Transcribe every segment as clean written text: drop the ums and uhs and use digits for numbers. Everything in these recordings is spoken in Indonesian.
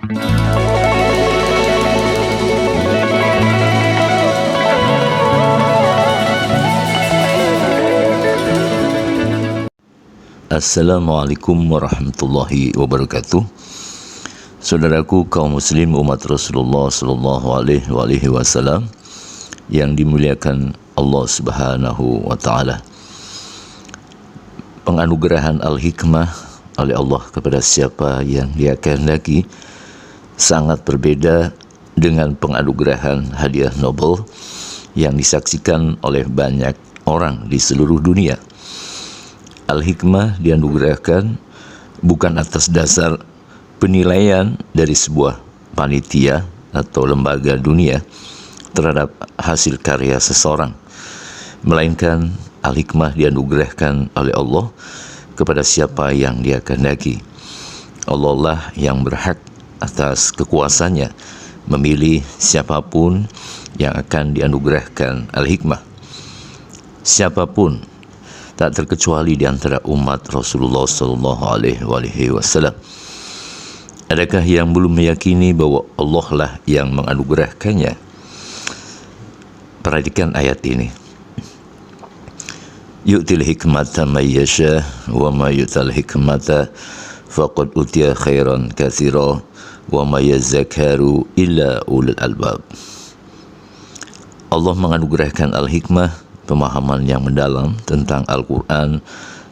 Assalamualaikum warahmatullahi wabarakatuh. Saudaraku kaum muslim umat Rasulullah sallallahu alaihi wasallam yang dimuliakan Allah Subhanahu wa taala. Penganugerahan al-hikmah oleh Allah kepada siapa yang Dia kehendaki sangat berbeda dengan penganugerahan hadiah Nobel yang disaksikan oleh banyak orang di seluruh dunia. Al-hikmah dianugerahkan bukan atas dasar penilaian dari sebuah panitia atau lembaga dunia terhadap hasil karya seseorang, melainkan al-hikmah dianugerahkan oleh Allah kepada siapa yang Dia kehendaki. Allah lah yang berhak atas kekuasaannya memilih siapapun yang akan dianugerahkan al-hikmah. Siapapun, tak terkecuali di antara umat Rasulullah sallallahu alaihi wasallam. Adakah yang belum meyakini bahwa Allah lah yang menganugerahkannya? Perhatikan ayat ini. Yu'til hikmata may yasha wa may yu'tal hikmata faqad utiya khairan katsira wa may yazakkaru illa ulul albab. Allah menganugerahkan al-hikmah, pemahaman yang mendalam tentang Al-Quran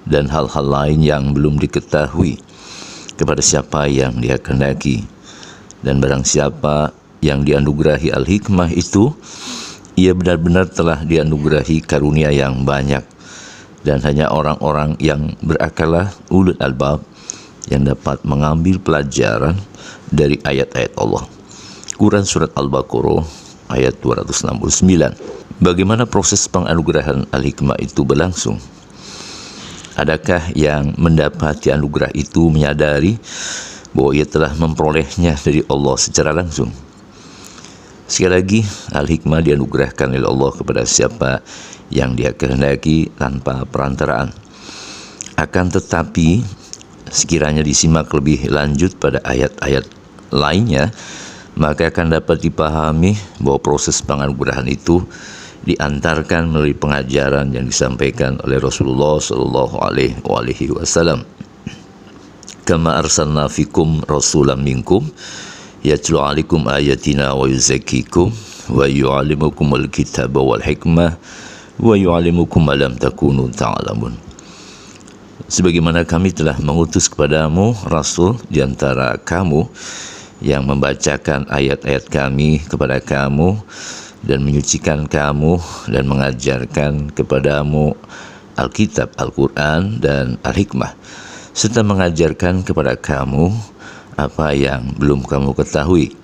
dan hal-hal lain yang belum diketahui kepada siapa yang Dia kehendaki. Dan barang siapa yang dianugerahi al-hikmah itu, ia benar-benar telah dianugerahi karunia yang banyak, dan hanya orang-orang yang berakal, ulul albab, yang dapat mengambil pelajaran dari ayat-ayat Allah. Quran Surat Al-Baqarah ayat 269. Bagaimana proses penganugerahan al-hikmah itu berlangsung? Adakah yang mendapati anugerah itu menyadari bahwa ia telah memperolehnya dari Allah secara langsung? Sekali lagi, al-hikmah dianugerahkan oleh Allah kepada siapa yang Dia kehendaki tanpa perantaraan. Akan tetapi, sekiranya disimak lebih lanjut pada ayat-ayat lainnya, maka akan dapat dipahami bahwa proses penganugerahan itu diantarkan melalui pengajaran yang disampaikan oleh Rasulullah sallallahu alaihi wasallam. Kama arsalna fikum rasulan minkum yatlu alaikum ayatina wa yuzakkikum wa yu'allimukumul kitaba wal hikmah wa yu'allimukum ma lam takunu ta'lamun. Sebagaimana kami telah mengutus kepadamu rasul di antara kamu yang membacakan ayat-ayat kami kepada kamu dan menyucikan kamu dan mengajarkan kepadamu Alkitab, Al-Quran dan Al-Hikmah, serta mengajarkan kepada kamu apa yang belum kamu ketahui.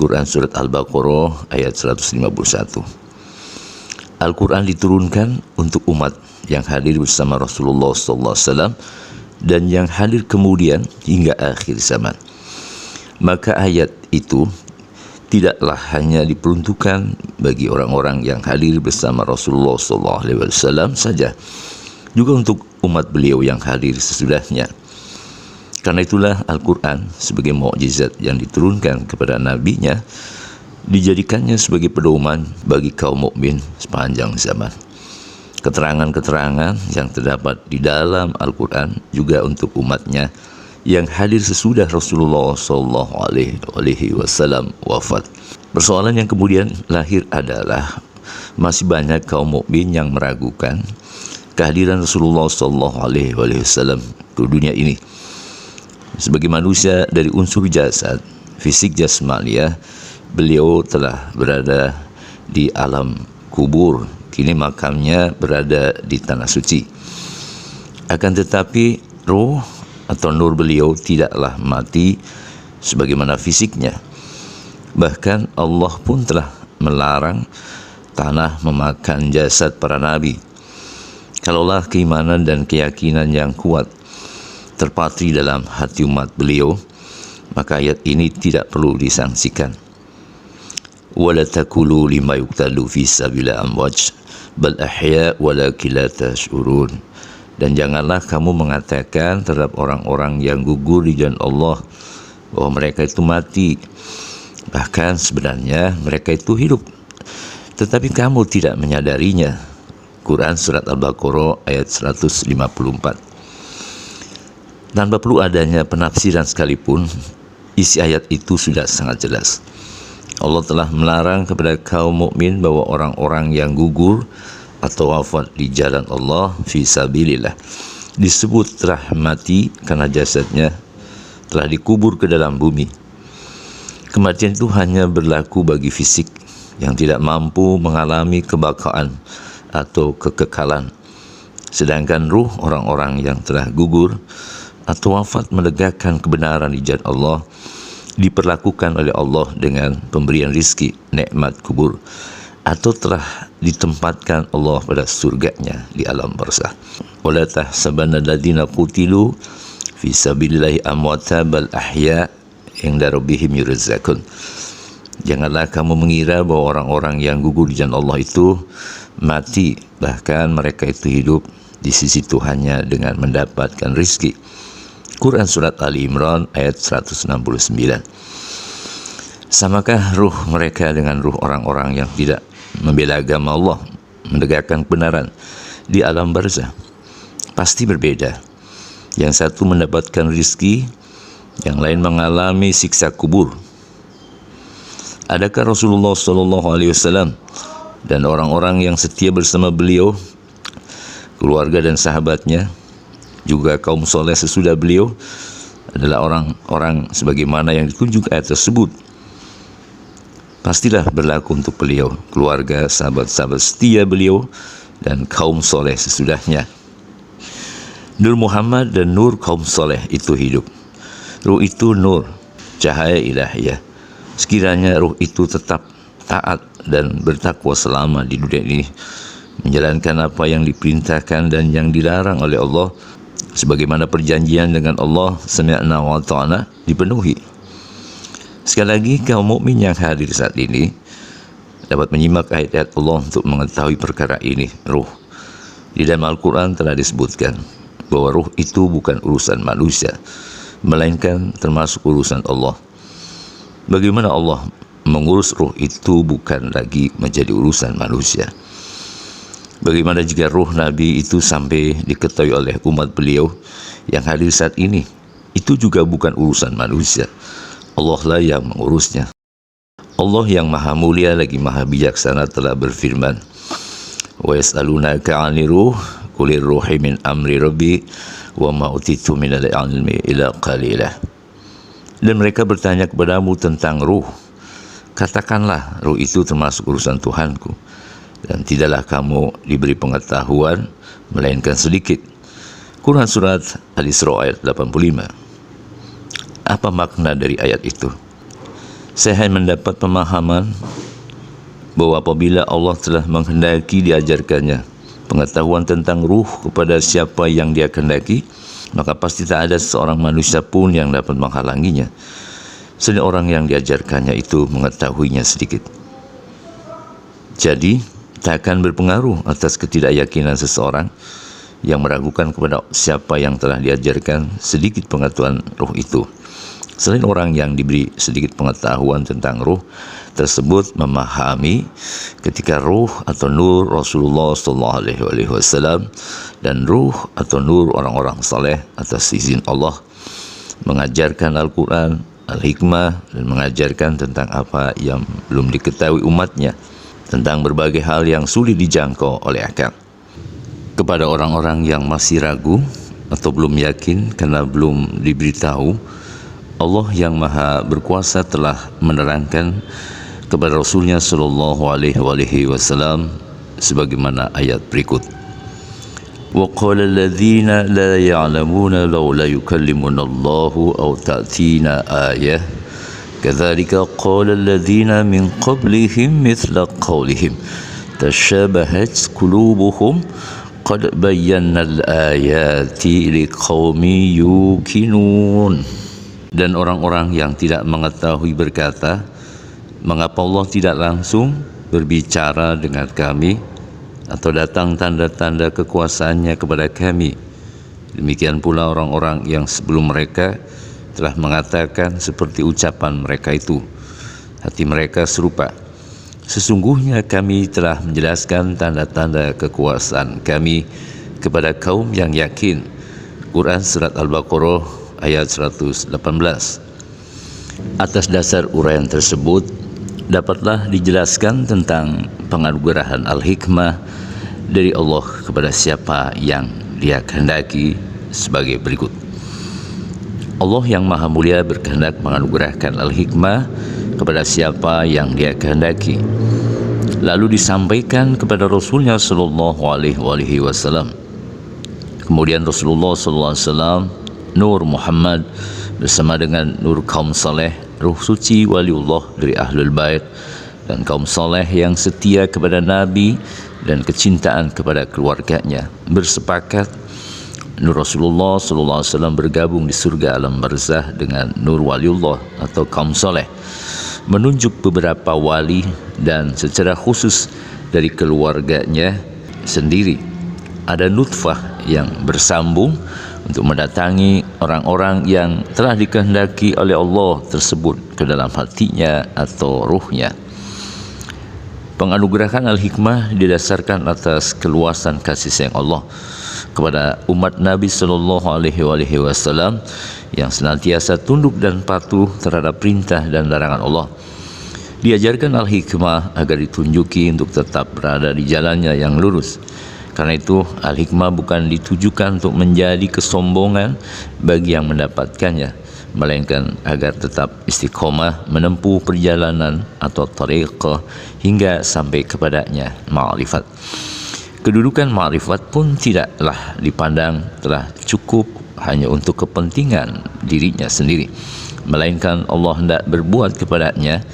Quran Surat Al-Baqarah ayat 151. Al-Quran diturunkan untuk umat yang hadir bersama Rasulullah SAW dan yang hadir kemudian hingga akhir zaman. Maka ayat itu tidaklah hanya diperuntukkan bagi orang-orang yang hadir bersama Rasulullah SAW saja, juga untuk umat beliau yang hadir sesudahnya. Karena itulah Al-Quran sebagai mukjizat yang diturunkan kepada nabinya dijadikannya sebagai pedoman bagi kaum mukmin sepanjang zaman. Keterangan-keterangan yang terdapat di dalam Al-Quran juga untuk umatnya yang hadir sesudah Rasulullah SAW wafat. Persoalan yang kemudian lahir adalah masih banyak kaum mukmin yang meragukan kehadiran Rasulullah SAW ke dunia ini. Sebagai manusia dari unsur jasad, fisik jasmania, beliau telah berada di alam kubur. Kini makamnya berada di tanah suci. Akan tetapi roh atau nur beliau tidaklah mati sebagaimana fisiknya. Bahkan Allah pun telah melarang tanah memakan jasad para nabi. Kalaulah keimanan dan keyakinan yang kuat terpatri dalam hati umat beliau, maka ayat ini tidak perlu disangsikan. Wala taqulu lima yuqtalu fi sabila amwaj bal ahya walakin la tash'urun. Dan janganlah kamu mengatakan terhadap orang-orang yang gugur di jalan Allah, bahwa mereka itu mati. Bahkan sebenarnya mereka itu hidup, tetapi kamu tidak menyadarinya. Quran Surat Al-Baqarah ayat 154. Tanpa perlu adanya penafsiran sekalipun, isi ayat itu sudah sangat jelas. Allah telah melarang kepada kaum mukmin bahwa orang-orang yang gugur atau wafat di jalan Allah fi sabilillah disebut telah mati karena jasadnya telah dikubur ke dalam bumi. Kematian itu hanya berlaku bagi fisik yang tidak mampu mengalami kebaqaan atau kekekalan. Sedangkan ruh orang-orang yang telah gugur atau wafat menegakkan kebenaran di jalan Allah diperlakukan oleh Allah dengan pemberian rizki, nikmat kubur, atau telah ditempatkan Allah pada surganya di alam barzakh. Wala tahsabanna alladziina qutilu fi sabilillahi amwata bal ahya inda rabbihim yurzaqun. Janganlah kamu mengira bahwa orang-orang yang gugur di jalan Allah itu mati, bahkan mereka itu hidup di sisi Tuhannya dengan mendapatkan rizki. Quran Surat Ali Imran ayat 169. Samakah ruh mereka dengan ruh orang-orang yang tidak membela agama Allah, menegakkan kebenaran di alam barzakh? Pasti berbeda. Yang satu mendapatkan rizki, yang lain mengalami siksa kubur. Adakah Rasulullah SAW dan orang-orang yang setia bersama beliau, keluarga dan sahabatnya, juga kaum soleh sesudah beliau adalah orang-orang sebagaimana yang ditunjuk ayat tersebut? Pastilah berlaku untuk beliau, keluarga, sahabat-sahabat setia beliau, dan kaum soleh sesudahnya. Nur Muhammad dan nur kaum soleh itu hidup. Ruh itu nur, cahaya ilahiyah. Sekiranya ruh itu tetap taat dan bertakwa selama di dunia ini, menjalankan apa yang diperintahkan dan yang dilarang oleh Allah, sebagaimana perjanjian dengan Allah sami'na wa ta'na dipenuhi. Sekali lagi, kaum mukmin yang hadir saat ini dapat menyimak ayat-ayat Allah untuk mengetahui perkara ini, ruh. Di dalam Al-Quran telah disebutkan bahwa ruh itu bukan urusan manusia, melainkan termasuk urusan Allah. Bagaimana Allah mengurus ruh itu bukan lagi menjadi urusan manusia. Bagaimana jika ruh Nabi itu sampai diketahui oleh umat beliau yang hadir saat ini? Itu juga bukan urusan manusia. Allah lah yang mengurusnya. Allah yang maha mulia lagi maha bijaksana telah berfirman, wa yas'alunaka 'anir ruh qulir ruhi min amri rabbi wa ma utitu minal ilmi illa qalilah. Dan mereka bertanya kepadamu tentang ruh. Katakanlah, ruh itu termasuk urusan Tuhanku, dan tidaklah kamu diberi pengetahuan melainkan sedikit. Quran Surat Al-Isra ayat 85. Apa makna dari ayat itu? Saya hanya mendapat pemahaman bahwa apabila Allah telah menghendaki diajarkannya pengetahuan tentang ruh kepada siapa yang Dia kehendaki, maka pasti tak ada seorang manusia pun yang dapat menghalanginya, selain orang yang diajarkannya itu mengetahuinya sedikit. Jadi tak akan berpengaruh atas ketidakyakinan seseorang yang meragukan kepada siapa yang telah diajarkan sedikit pengetahuan ruh itu, selain orang yang diberi sedikit pengetahuan tentang ruh tersebut memahami ketika ruh atau nur Rasulullah SAW dan ruh atau nur orang-orang saleh atas izin Allah mengajarkan Al-Quran, Al-Hikmah, dan mengajarkan tentang apa yang belum diketahui umatnya, tentang berbagai hal yang sulit dijangkau oleh akal. Kepada orang-orang yang masih ragu atau belum yakin karena belum diberitahu, Allah yang maha berkuasa telah menerangkan kepada Rasulnya sallallahu alaihi wasallam sebagaimana ayat berikut. Wa qala alladziina la ya'lamuuna laula yukallimuna Allahu aw ta'tina ayah kadzalika qala alladziina min qablihim mithla qawlihim tashabahat qulubuhum qad bayyana al-ayati liqaumin yuqinun. Dan orang-orang yang tidak mengetahui berkata, mengapa Allah tidak langsung berbicara dengan kami atau datang tanda-tanda kekuasaannya kepada kami? Demikian pula orang-orang yang sebelum mereka telah mengatakan seperti ucapan mereka itu. Hati mereka serupa. Sesungguhnya kami telah menjelaskan tanda-tanda kekuasaan kami kepada kaum yang yakin. Quran Surat Al-Baqarah ayat 118. Atas dasar uraian tersebut, dapatlah dijelaskan tentang penganugerahan Al-Hikmah dari Allah kepada siapa yang Dia kehendaki sebagai berikut. Allah yang Maha Mulia berkehendak menganugerahkan Al-Hikmah kepada siapa yang Dia kehendaki. Lalu disampaikan kepada Rasulnya Sallallahu Alaihi Wasallam. Kemudian Rasulullah Sallallahu Alaihi Wasallam, Nur Muhammad bersama dengan Nur kaum saleh, ruh suci waliullah dari Ahlul Bait, dan kaum saleh yang setia kepada Nabi dan kecintaan kepada keluarganya, bersepakat Nur Rasulullah SAW bergabung di surga alam barzah dengan Nur Waliullah atau kaum soleh, menunjuk beberapa wali dan secara khusus dari keluarganya sendiri. Ada nutfah yang bersambung untuk mendatangi orang-orang yang telah dikehendaki oleh Allah tersebut ke dalam hatinya atau ruhnya. Penganugerahan Al-Hikmah didasarkan atas keluasan kasih sayang Allah kepada umat Nabi Sallallahu Alaihi Wasallam yang senantiasa tunduk dan patuh terhadap perintah dan larangan Allah. Diajarkan Al-Hikmah agar ditunjuki untuk tetap berada di jalannya yang lurus. Karena itu Al-Hikmah bukan ditujukan untuk menjadi kesombongan bagi yang mendapatkannya, melainkan agar tetap istiqomah menempuh perjalanan atau tariqah hingga sampai kepadanya ma'rifat. Kedudukan ma'rifat pun tidaklah dipandang telah cukup hanya untuk kepentingan dirinya sendiri, melainkan Allah hendak berbuat kepadanya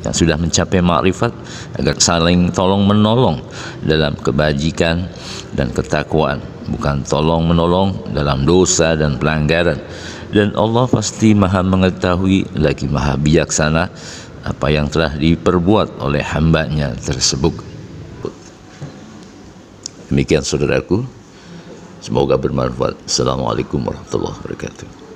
yang sudah mencapai ma'rifat agar saling tolong menolong dalam kebajikan dan ketakwaan, bukan tolong menolong dalam dosa dan pelanggaran. Dan Allah pasti Maha mengetahui lagi Maha bijaksana apa yang telah diperbuat oleh hambanya tersebut. Demikian saudaraku, semoga bermanfaat. Assalamualaikum warahmatullahi wabarakatuh.